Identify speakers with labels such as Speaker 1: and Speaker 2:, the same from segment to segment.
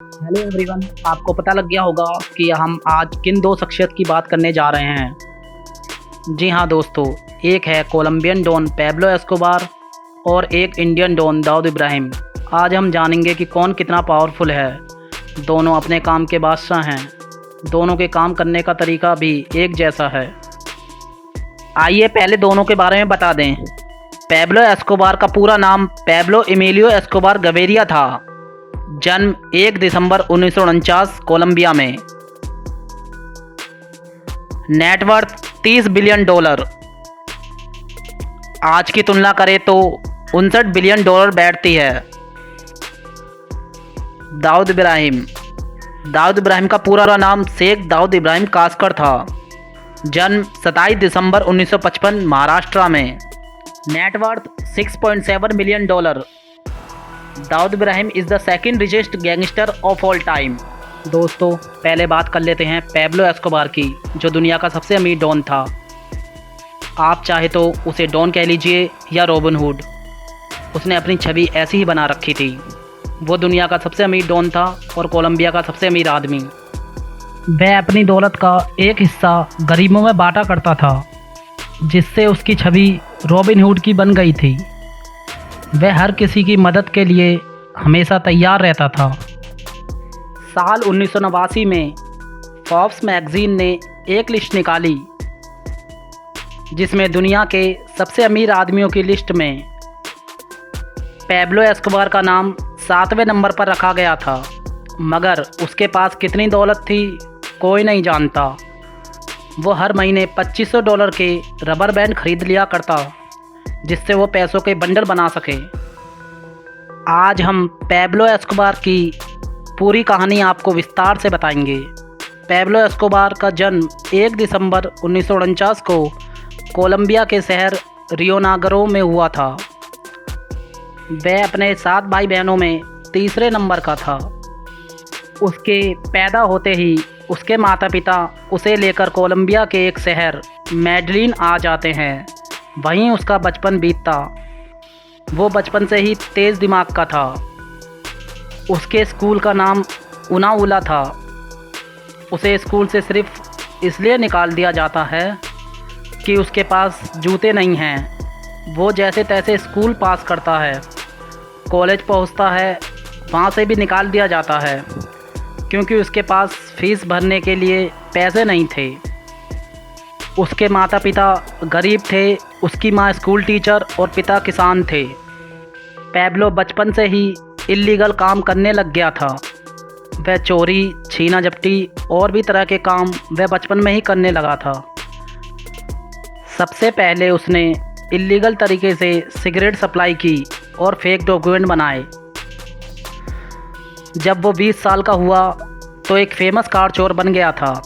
Speaker 1: Hello everyone, आपको पता लग गया होगा कि हम आज किन दो शख्सियत की बात करने जा रहे हैं। जी हाँ दोस्तों, एक है कोलंबियन डॉन पैब्लो एस्कोबार और एक इंडियन डॉन दाऊद इब्राहिम। आज हम जानेंगे कि कौन कितना पावरफुल है। दोनों अपने काम के बादशाह हैं। दोनों के काम करने का तरीका भी एक जैसा है। आइए पहले दोनों के बारे में बता दें। पैब्लो एस्कोबार का पूरा नाम पैब्लो एमिलियो एस्कोबार गवेरिया था। जन्म 1 दिसंबर 1949 कोलंबिया में। Net worth $30 billion. आज की तुलना करें तो $59 बिलियन बैठती है। दाऊद इब्राहिम। दाऊद इब्राहिम का पूरा नाम शेख दाऊद इब्राहिम कास्कर था। जन्म 27 दिसंबर 1955 महाराष्ट्र में। Net worth $6.7 million. Dawood Ibrahim is the second richest gangster of all time. दोस्तों पहले बात कर लेते हैं पैब्लो एस्कोबार की, जो दुनिया का सबसे अमीर डॉन था। आप चाहे तो उसे डॉन कह लीजिए या रॉबिन हुड। उसने अपनी छवि ऐसी ही बना रखी थी। वो दुनिया का सबसे अमीर डॉन था और कोलंबिया का सबसे अमीर आदमी। वह अपनी दौलत का एक हिस्सा गरीबों में बांटा करता था, जिससे उसकी छवि रॉबिन हुड की बन गई थी। वह हर किसी की मदद के लिए हमेशा तैयार रहता था। साल 1989 में फोर्ब्स मैगज़ीन ने एक लिस्ट निकाली, जिसमें दुनिया के सबसे अमीर आदमियों की लिस्ट में पैब्लो एस्कोबार का नाम 7वें नंबर पर रखा गया था। मगर उसके पास कितनी दौलत थी कोई नहीं जानता। वो हर महीने $2500 के रबर बैंड खरीद लिया करता, जिससे वो पैसों के बंडल बना सके। आज हम पैब्लो एस्कोबार की पूरी कहानी आपको विस्तार से बताएंगे। पैब्लो एस्कोबार का जन्म 1 दिसंबर 1949 को कोलंबिया के शहर रियो नेग्रो में हुआ था। वह अपने 7 भाई बहनों में तीसरे नंबर का था। उसके पैदा होते ही उसके माता पिता उसे लेकर कोलंबिया के एक शहर मेडलिन आ जाते हैं। वहीं उसका बचपन बीतता। वो बचपन से ही तेज़ दिमाग का था। उसके स्कूल का नाम उनाउला था। उसे स्कूल से सिर्फ इसलिए निकाल दिया जाता है कि उसके पास जूते नहीं हैं। वो जैसे तैसे स्कूल पास करता है, कॉलेज पहुंचता है, वहाँ से भी निकाल दिया जाता है क्योंकि उसके पास फीस भरने के लिए पैसे नहीं थे। उसके माता पिता गरीब थे। उसकी माँ स्कूल टीचर और पिता किसान थे। पैब्लो बचपन से ही इल्लीगल काम करने लग गया था। वह चोरी, छीना झपटी और भी तरह के काम वह बचपन में ही करने लगा था। सबसे पहले उसने इल्लीगल तरीके से सिगरेट सप्लाई की और फेक डॉक्यूमेंट बनाए। जब वो 20 साल का हुआ तो एक फेमस कार चोर बन गया था।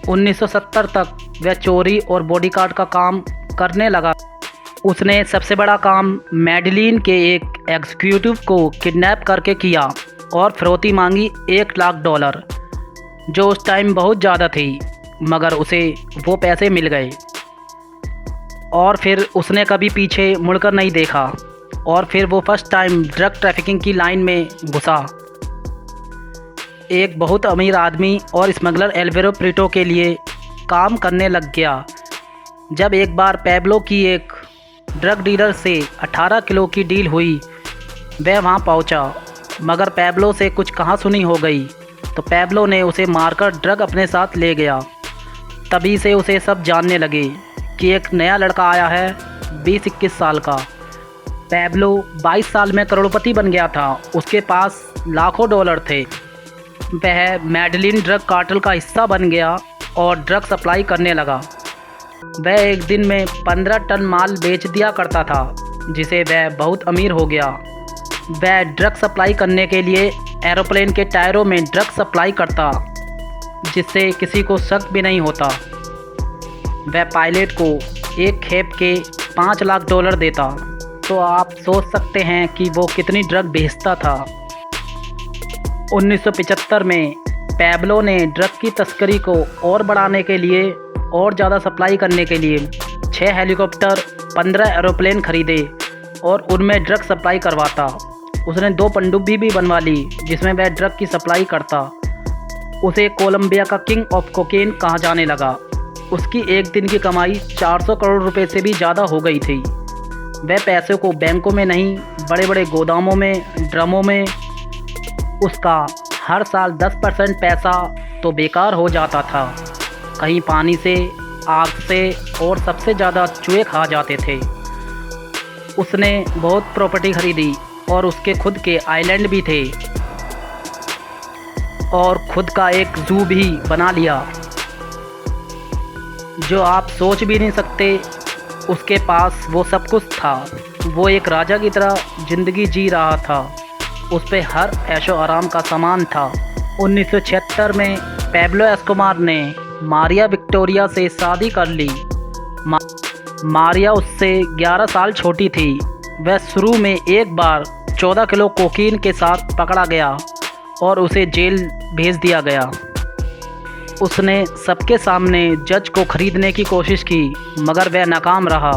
Speaker 1: 1970 तक वह चोरी और बॉडीगार्ड का काम करने लगा। उसने सबसे बड़ा काम मेडलिन के एक एग्जीक्यूटिव को किडनैप करके किया और फिरौती मांगी $1 लाख, जो उस टाइम बहुत ज़्यादा थी, मगर उसे वो पैसे मिल गए। और फिर उसने कभी पीछे मुड़कर नहीं देखा और फिर वो फर्स्ट टाइम ड्रग ट्रैफिकिंग की लाइन में घुसा। एक बहुत अमीर आदमी और स्मगलर एल्वेरो प्रीटो के लिए काम करने लग गया। जब एक बार पैब्लो की एक ड्रग डीलर से 18 किलो की डील हुई, वह वहां पहुंचा, मगर पैब्लो से कुछ कहासुनी हो गई तो पैब्लो ने उसे मारकर ड्रग अपने साथ ले गया। तभी से उसे सब जानने लगे कि एक नया लड़का आया है, 20-21 साल का। पैब्लो 22 साल में करोड़पति बन गया था। उसके पास लाखों डॉलर थे। वह मेडलिन ड्रग कार्टेल का हिस्सा बन गया और ड्रग सप्लाई करने लगा। वह एक दिन में 15 टन माल बेच दिया करता था, जिसे वह बहुत अमीर हो गया। वह ड्रग सप्लाई करने के लिए एरोप्लेन के टायरों में ड्रग सप्लाई करता, जिससे किसी को शक भी नहीं होता। वह पायलट को एक खेप के $5 लाख देता। तो आप सोच सकते हैं कि वो कितनी ड्रग बेचता था। 1975 में पैब्लो ने ड्रग की तस्करी को और बढ़ाने के लिए और ज़्यादा सप्लाई करने के लिए 6 हेलीकॉप्टर, 15 एरोप्लेन खरीदे और उनमें ड्रग सप्लाई करवाता। उसने 2 पनडुब्बी भी बनवा ली जिसमें वह ड्रग की सप्लाई करता। उसे कोलंबिया का किंग ऑफ कोकेन कहा जाने लगा। उसकी एक दिन की कमाई 400 करोड़ रुपए से भी ज़्यादा हो गई थी। वह पैसे को बैंकों में नहीं, बड़े बड़े गोदामों में, ड्रमों में। उसका हर साल 10% पैसा तो बेकार हो जाता था, कहीं पानी से, आग से, और सबसे ज़्यादा चूहे खा जाते थे। उसने बहुत प्रॉपर्टी खरीदी और उसके खुद के आइलैंड भी थे और खुद का एक जू भी बना लिया जो आप सोच भी नहीं सकते। उसके पास वो सब कुछ था। वो एक राजा की तरह ज़िंदगी जी रहा था। उस पे हर ऐशो आराम का सामान था। 1976 में पैब्लो एस्कोबार ने मारिया विक्टोरिया से शादी कर ली। मारिया उससे 11 साल छोटी थी। वह शुरू में एक बार 14 किलो कोकीन के साथ पकड़ा गया और उसे जेल भेज दिया गया। उसने सबके सामने जज को खरीदने की कोशिश की मगर वह नाकाम रहा।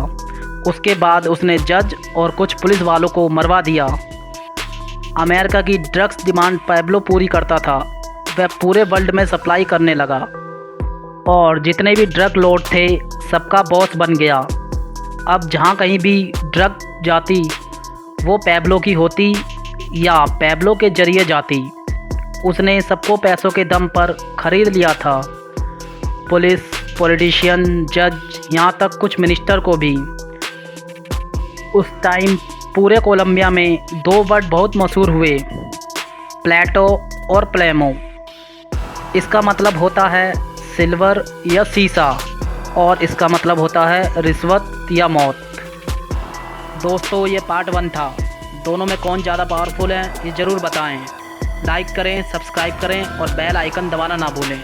Speaker 1: उसके बाद उसने जज और कुछ पुलिस वालों को मरवा दिया। अमेरिका की ड्रग्स डिमांड पैब्लो पूरी करता था। वह पूरे वर्ल्ड में सप्लाई करने लगा और जितने भी ड्रग लॉर्ड थे सबका बॉस बन गया। अब जहाँ कहीं भी ड्रग जाती वो पैब्लो की होती या पैब्लो के जरिए जाती। उसने सबको पैसों के दम पर खरीद लिया था, पुलिस, पॉलिटिशियन, जज, यहाँ तक कुछ मिनिस्टर को भी। उस टाइम पूरे कोलंबिया में 2 वर्ड बहुत मशहूर हुए, प्लेटो और प्लेमो। इसका मतलब होता है सिल्वर या सीसा और इसका मतलब होता है रिश्वत या मौत। दोस्तों ये पार्ट 1 था। दोनों में कौन ज़्यादा पावरफुल है ये ज़रूर बताएं। लाइक करें, सब्सक्राइब करें और बेल आइकन दबाना ना भूलें।